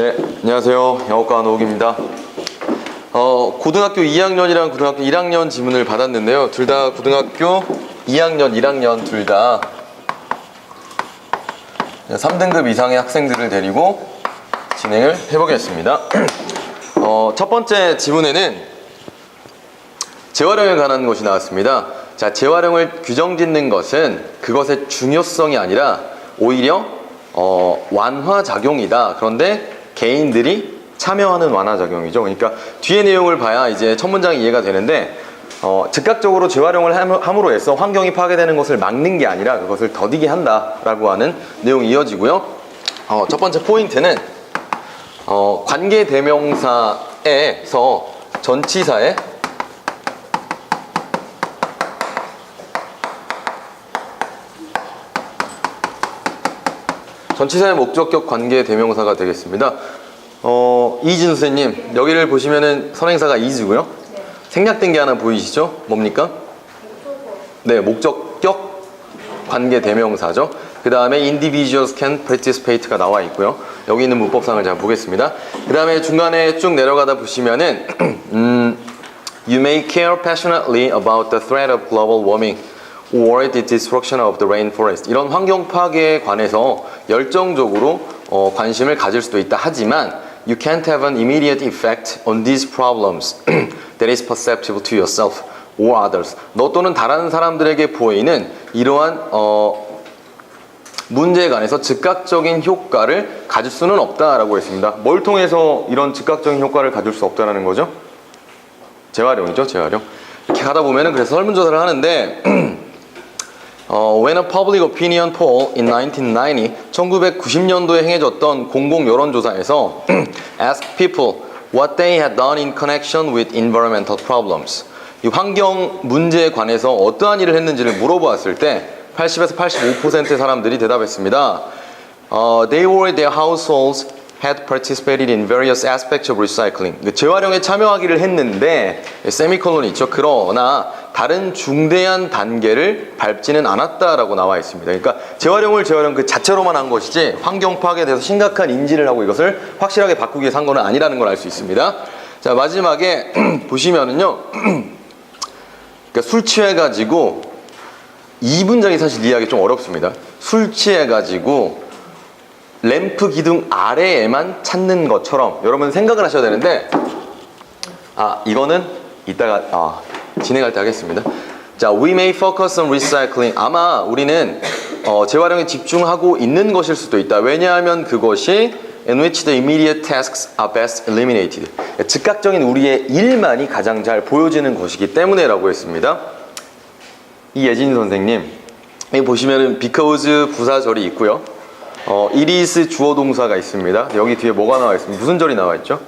네, 안녕하세요. 영어과 노욱입니다. 고등학교 2학년이랑 고등학교 1학년 지문을 받았는데요. 둘 다 고등학교 2학년, 1학년 둘 다 3등급 이상의 학생들을 데리고 진행을 해보겠습니다. 첫 번째 지문에는 재활용에 관한 것이 나왔습니다. 자, 재활용을 규정짓는 것은 그것의 중요성이 아니라 오히려 완화작용이다. 그런데 개인들이 참여하는 완화작용이죠. 그러니까 뒤에 내용을 봐야 이제 첫 문장이 이해가 되는데 즉각적으로 재활용을 함으로 해서 환경이 파괴되는 것을 막는 게 아니라 그것을 더디게 한다라고 하는 내용이 이어지고요. 첫 번째 포인트는 관계대명사에서 전치사의 목적격 관계대명사가 되겠습니다. 이진수 선생님, 여기를 보시면은 선행사가 is고요. 네. 생략된 게 하나 보이시죠? 뭡니까? 네, 목적격 관계대명사죠. 그 다음에 individuals can participate가 나와 있고요. 여기 있는 문법상을 잘 보겠습니다. 그 다음에 중간에 쭉 내려가다 보시면은 You may care passionately about the threat of global warming or the destruction of the rainforest. 이런 환경 파괴에 관해서 열정적으로 관심을 가질 수도 있다. 하지만 You can't have an immediate effect on these problems that is perceptible to yourself or others. 너 또는 다른 사람들에게 보이는 이러한 문제에 관해서 즉각적인 효과를 가질 수는 없다라고 했습니다. 뭘 통해서 이런 즉각적인 효과를 가질 수 없다는 거죠? 재활용이죠, 재활용. 이렇게 가다 보면은 그래서 설문조사를 하는데 When a public opinion poll in 1990, 1990년도에 행해졌던 공공 여론조사에서 asked people what they had done in connection with environmental problems. 이 환경 문제에 관해서 어떠한 일을 했는지를 물어보았을 때 80에서 85%의 사람들이 대답했습니다. They or their households had participated in various aspects of recycling. 재활용에 참여하기를 했는데 세미콜론이 있죠. 그러나 다른 중대한 단계를 밟지는 않았다라고 나와 있습니다. 그러니까 재활용 그 자체로만 한 것이지 환경 파괴에 대해서 심각한 인지를 하고 이것을 확실하게 바꾸기 위해서 한 거는 아니라는 걸 알 수 있습니다. 자, 마지막에 보시면은요. 그러니까 술 취해가지고 이 문장이 사실 이해하기 좀 어렵습니다. 술 취해가지고 램프 기둥 아래에만 찾는 것처럼 여러분 생각을 하셔야 되는데 이거는 이따가 진행할 때 하겠습니다. 자, we may focus on recycling. 아마 우리는 재활용에 집중하고 있는 것일 수도 있다. 왜냐하면 그것이 in which the immediate tasks are best eliminated. 즉각적인 우리의 일만이 가장 잘 보여지는 것이기 때문에라고 했습니다. 이예진 선생님, 여기 보시면은 because 부사절이 있고요. it is 주어 동사가 있습니다. 여기 뒤에 뭐가 나와 있습니다. 무슨 절이 나와 있죠?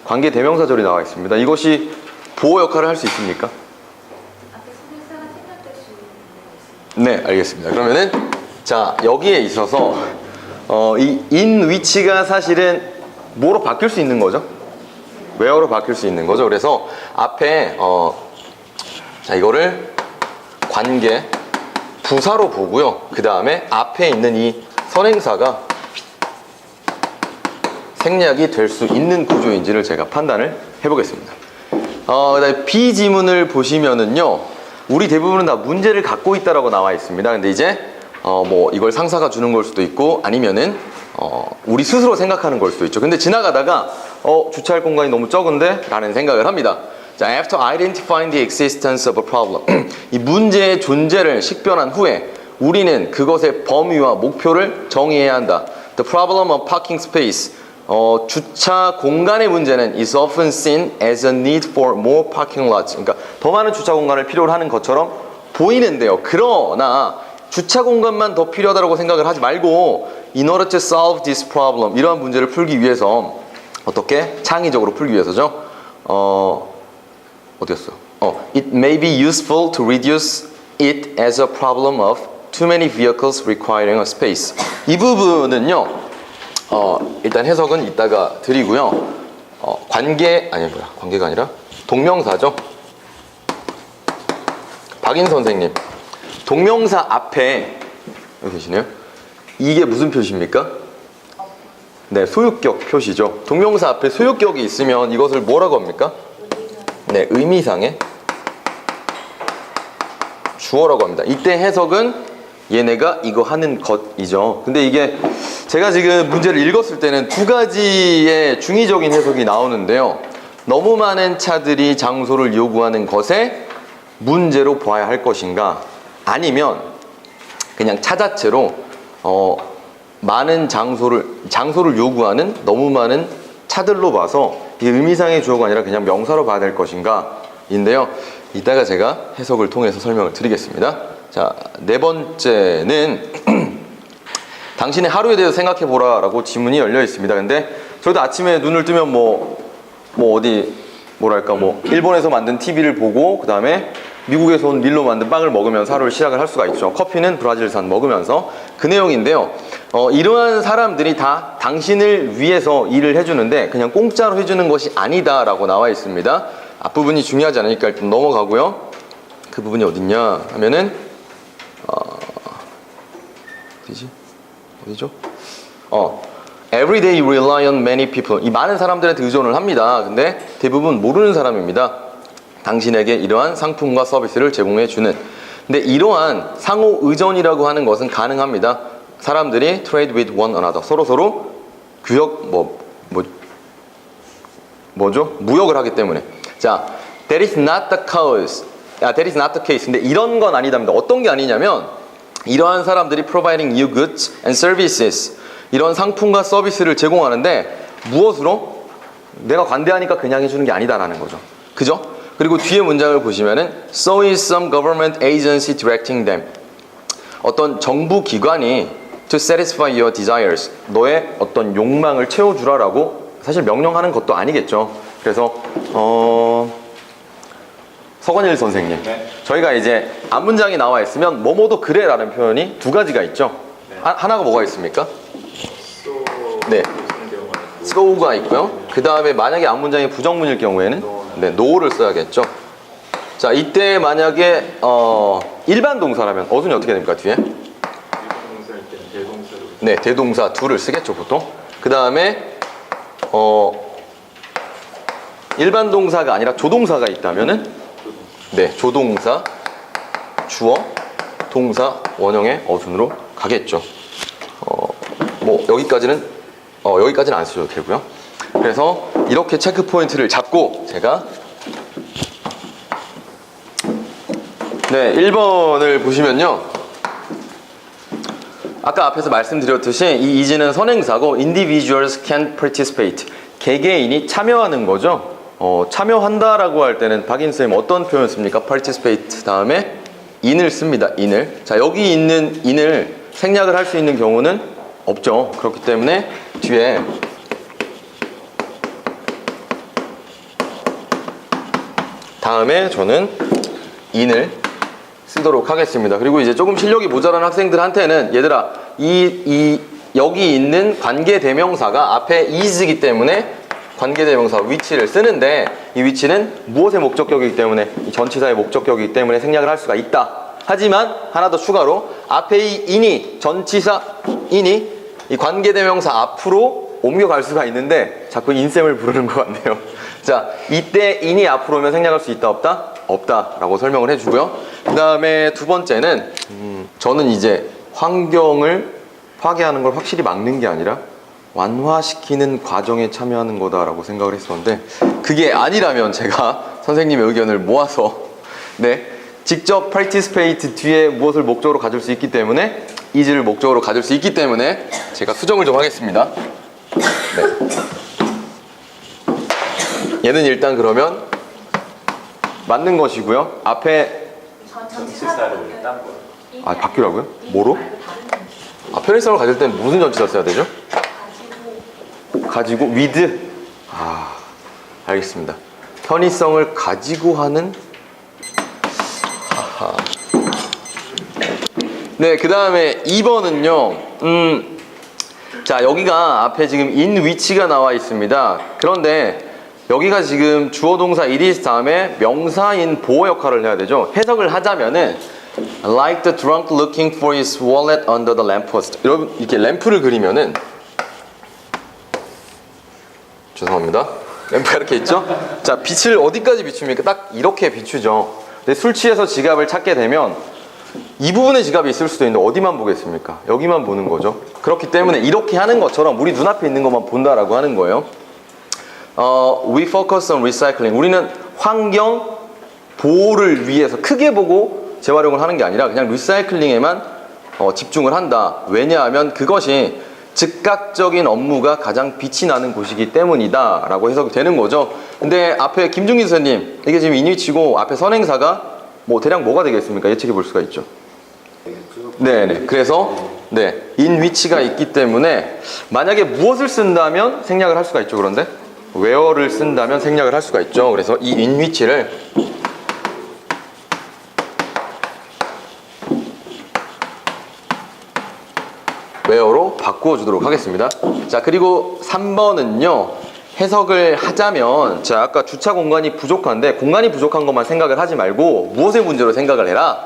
관계대명사절이 나와 있습니다. 이것이 보호 역할을 할 수 있습니까? 네, 알겠습니다. 그러면은 자, 여기에 있어서 이 in which가 사실은 뭐로 바뀔 수 있는 거죠? where로 바뀔 수 있는 거죠. 그래서 앞에 자, 이거를 관계 부사로 보고요. 그 다음에 앞에 있는 이 선행사가 생략이 될 수 있는 구조인지를 제가 판단을 해보겠습니다. 그다음에 B 지문을 보시면은요, 우리 대부분은 다 문제를 갖고 있다라고 나와 있습니다. 근데 이제 뭐 이걸 상사가 주는 걸 수도 있고 아니면은 우리 스스로 생각하는 걸 수도 있죠. 근데 지나가다가 주차할 공간이 너무 적은데? 라는 생각을 합니다. 자, after identifying the existence of a problem. 이 문제의 존재를 식별한 후에 우리는 그것의 범위와 목표를 정의해야 한다. The problem of parking space. 주차 공간의 문제는 is often seen as a need for more parking lots. 그러니까 더 많은 주차 공간을 필요로 하는 것처럼 보이는데요. 그러나 주차 공간만 더 필요하다고 생각을 하지 말고 in order to solve this problem. 이러한 문제를 풀기 위해서 어떻게? 창의적으로 풀기 위해서죠. 어디였어? It may be useful to reduce it as a problem of too many vehicles requiring a space. 이 부분은요, 일단 해석은 이따가 드리고요. 관계가 아니라 동명사죠. 박인 선생님, 동명사 앞에 여기 계시네요. 이게 무슨 표시입니까? 네, 소유격 표시죠. 동명사 앞에 소유격이 있으면 이것을 뭐라고 합니까? 네, 의미상의 주어라고 합니다. 이때 해석은 얘네가 이거 하는 것이죠. 근데 이게 제가 지금 문제를 읽었을 때는 두 가지의 중의적인 해석이 나오는데요. 너무 많은 차들이 장소를 요구하는 것에 문제로 봐야 할 것인가, 아니면 그냥 차 자체로 많은 장소를 요구하는 너무 많은 차들로 봐서 이게 의미상의 주어가 아니라 그냥 명사로 봐야 될 것인가 인데요. 이따가 제가 해석을 통해서 설명을 드리겠습니다. 자, 네 번째는 당신의 하루에 대해서 생각해 보라 라고 지문이 열려 있습니다. 근데 저희도 아침에 눈을 뜨면 일본에서 만든 TV를 보고 그 다음에 미국에서 온 밀로 만든 빵을 먹으면서 하루를 시작을 할 수가 있죠. 커피는 브라질산 먹으면서. 그 내용인데요. 이러한 사람들이 다 당신을 위해서 일을 해주는데 그냥 공짜로 해주는 것이 아니다 라고 나와 있습니다. 앞부분이 중요하지 않으니까 일단 넘어가고요. 그 부분이 어딨냐 하면은 어디죠? Every day rely on many people. 이 많은 사람들한테 의존을 합니다. 근데 대부분 모르는 사람입니다. 당신에게 이러한 상품과 서비스를 제공해 주는. 근데 이러한 상호 의존이라고 하는 것은 가능합니다. 사람들이 trade with one another. 서로 무역을 하기 때문에. 자, that is not the case. that is not the case. 근데 이런 건 아니답니다. 어떤 게 아니냐면 이러한 사람들이 providing you goods and services. 이런 상품과 서비스를 제공하는데 무엇으로? 내가 관대하니까 그냥 해주는 게 아니다라는 거죠. 그죠? 그리고 뒤에 문장을 보시면은 So is some government agency directing them. 어떤 정부 기관이 to satisfy your desires. 너의 어떤 욕망을 채워주라라고 사실 명령하는 것도 아니겠죠. 그래서 서건일 선생님, 네. 저희가 이제 앞문장이 나와 있으면 뭐뭐도 그래라는 표현이 두 가지가 있죠. 네. 하나가 뭐가 있습니까? 네, so가 있고요. 그 다음에 만약에 앞문장이 부정문일 경우에는 네, no를 써야겠죠. 자, 이때 만약에 일반 동사라면 어순이 어떻게 됩니까? 뒤에? 일반 동사일 때는 대동사로. 네, 대동사 do를 쓰겠죠 보통. 그 다음에 일반 동사가 아니라 조동사가 있다면은 네, 조동사, 주어, 동사, 원형의 어순으로 가겠죠. 여기까지는 안 쓰셔도 되고요. 그래서 이렇게 체크 포인트를 잡고 제가 네, 1번을 보시면요. 아까 앞에서 말씀드렸듯이 이 is는 선행사고 individuals can participate. 개개인이 참여하는 거죠. 참여한다라고 할 때는 박인 쌤 어떤 표현 씁니까? participate 다음에 in을 씁니다. in을. 자, 여기 있는 in을 생략을 할 수 있는 경우는 없죠. 그렇기 때문에 뒤에 다음에 저는 in을 쓰도록 하겠습니다. 그리고 이제 조금 실력이 모자란 학생들한테는 얘들아 여기 있는 관계대명사가 앞에 is이기 때문에 관계대명사 위치를 쓰는데 이 위치는 무엇의 목적격이기 때문에 이 전치사의 목적격이기 때문에 생략을 할 수가 있다. 하지만 하나 더 추가로 앞에 이 in이 전치사 in이 이 관계대명사 앞으로 옮겨갈 수가 있는데 자꾸 인셈을 부르는 것 같네요. 자, 이때 in이 앞으로 오면 생략할 수 있다 없다? 없다 라고 설명을 해주고요. 그 다음에 두 번째는 저는 이제 환경을 파괴하는 걸 확실히 막는 게 아니라 완화시키는 과정에 참여하는 거다라고 생각을 했었는데 그게 아니라면 제가 선생님의 의견을 모아서 네, 직접 participate 뒤에 무엇을 목적으로 가질 수 있기 때문에 is를 목적으로 가질 수 있기 때문에 제가 수정을 좀 하겠습니다. 네. 얘는 일단 그러면 맞는 것이고요. 앞에 전치사를 딴 거. 바뀌라고요? 뭐로? 편의성을 가질 때는 무슨 전치사 써야 되죠? 가지고 with. 알겠습니다. 편의성을 가지고 하는. 하하. 네, 그 다음에 2번은요. 자, 여기가 앞에 지금 in which가 나와 있습니다. 그런데 여기가 지금 주어 동사 it is 다음에 명사인 보어 역할을 해야 되죠. 해석을 하자면은 like the drunk looking for his wallet under the lamppost. 여러분 이렇게 램프를 그리면은 죄송합니다. 램프가 이렇게 있죠? 자, 빛을 어디까지 비춥니까? 딱 이렇게 비추죠. 근데 술 취해서 지갑을 찾게 되면 이 부분에 지갑이 있을 수도 있는데 어디만 보겠습니까? 여기만 보는 거죠. 그렇기 때문에 이렇게 하는 것처럼 우리 눈앞에 있는 것만 본다라고 하는 거예요. We focus on recycling. 우리는 환경 보호를 위해서 크게 보고 재활용을 하는 게 아니라 그냥 리사이클링에만 집중을 한다. 왜냐하면 그것이 즉각적인 업무가 가장 빛이 나는 곳이기 때문이다 라고 해석이 되는 거죠. 근데 앞에 김중기 선생님, 이게 지금 인위치고 앞에 선행사가 뭐 대략 뭐가 되겠습니까? 예측해 볼 수가 있죠. 네네. 그래서 네, 인위치가 있기 때문에 만약에 무엇을 쓴다면 생략을 할 수가 있죠. 그런데 where를 쓴다면 생략을 할 수가 있죠. 그래서 이 인위치를 where로 바꾸어 주도록 하겠습니다. 자, 그리고 3번은요. 해석을 하자면, 자, 아까 주차 공간이 부족한데 공간이 부족한 것만 생각을 하지 말고 무엇의 문제로 생각을 해라.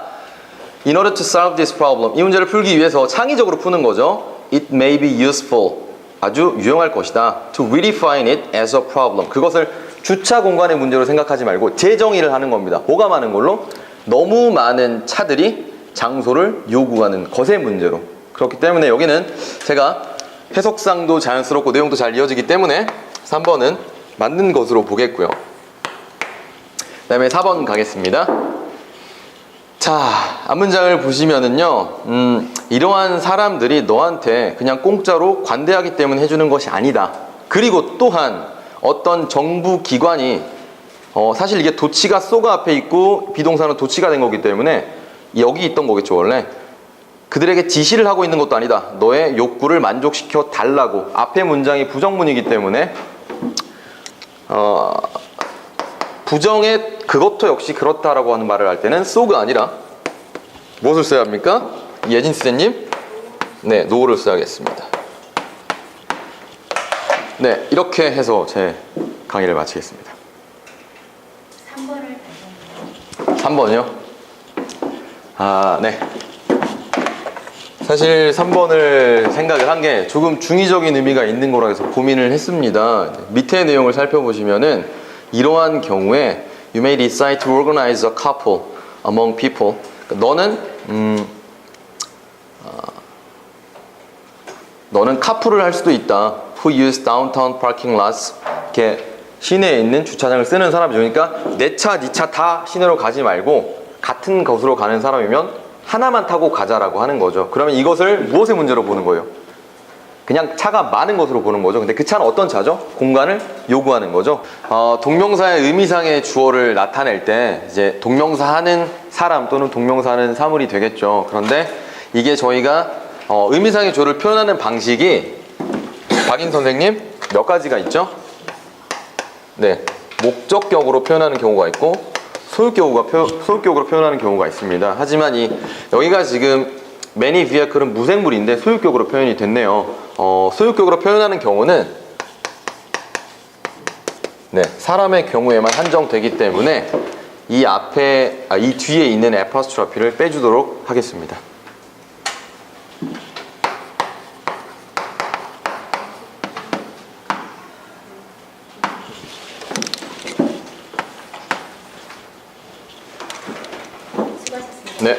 In order to solve this problem, 이 문제를 풀기 위해서 창의적으로 푸는 거죠. It may be useful, 아주 유용할 것이다. To redefine it as a problem, 그것을 주차 공간의 문제로 생각하지 말고 재정의를 하는 겁니다. 뭐가 많은 걸로? 너무 많은 차들이 장소를 요구하는 것의 문제로. 그렇기 때문에 여기는 제가 해석상도 자연스럽고 내용도 잘 이어지기 때문에 3번은 맞는 것으로 보겠고요. 그 다음에 4번 가겠습니다. 자, 앞문장을 보시면은요, 이러한 사람들이 너한테 그냥 공짜로 관대하기 때문에 해주는 것이 아니다. 그리고 또한 어떤 정부 기관이 사실 이게 도치가 쏘가 앞에 있고 비동사는 도치가 된 거기 때문에 여기 있던 거겠죠. 원래 그들에게 지시를 하고 있는 것도 아니다. 너의 욕구를 만족시켜 달라고. 앞의 문장이 부정문이기 때문에 부정의 그것도 역시 그렇다라고 하는 말을 할 때는 so가 아니라 무엇을 써야 합니까? 예진 선생님? 네, no를 써야겠습니다. 네, 이렇게 해서 제 강의를 마치겠습니다. 3번을 3번이요? 아, 네. 사실 3번을 생각을 한 게 조금 중의적인 의미가 있는 거라 해서 고민을 했습니다. 밑에 내용을 살펴보시면은 이러한 경우에 You may decide to organize a couple among people. 너는 카풀을 할 수도 있다. Who use downtown parking lots. 이렇게 시내에 있는 주차장을 쓰는 사람이죠. 그러니까 내 차, 네 차 다 시내로 가지 말고 같은 곳으로 가는 사람이면 하나만 타고 가자라고 하는 거죠. 그러면 이것을 무엇의 문제로 보는 거예요? 그냥 차가 많은 것으로 보는 거죠. 근데 그 차는 어떤 차죠? 공간을 요구하는 거죠. 동명사의 의미상의 주어를 나타낼 때 이제 동명사하는 사람 또는 동명사하는 사물이 되겠죠. 그런데 이게 저희가 의미상의 주어를 표현하는 방식이 박인 선생님 몇 가지가 있죠? 네, 목적격으로 표현하는 경우가 있고 소유격으로 표현하는 경우가 있습니다. 하지만 여기가 지금 many vehicle은 무생물인데 소유격으로 표현이 됐네요. 소유격으로 표현하는 경우는 네, 사람의 경우에만 한정되기 때문에 이 뒤에 있는 apostrophe를 빼주도록 하겠습니다. 수고하셨습니다. 네.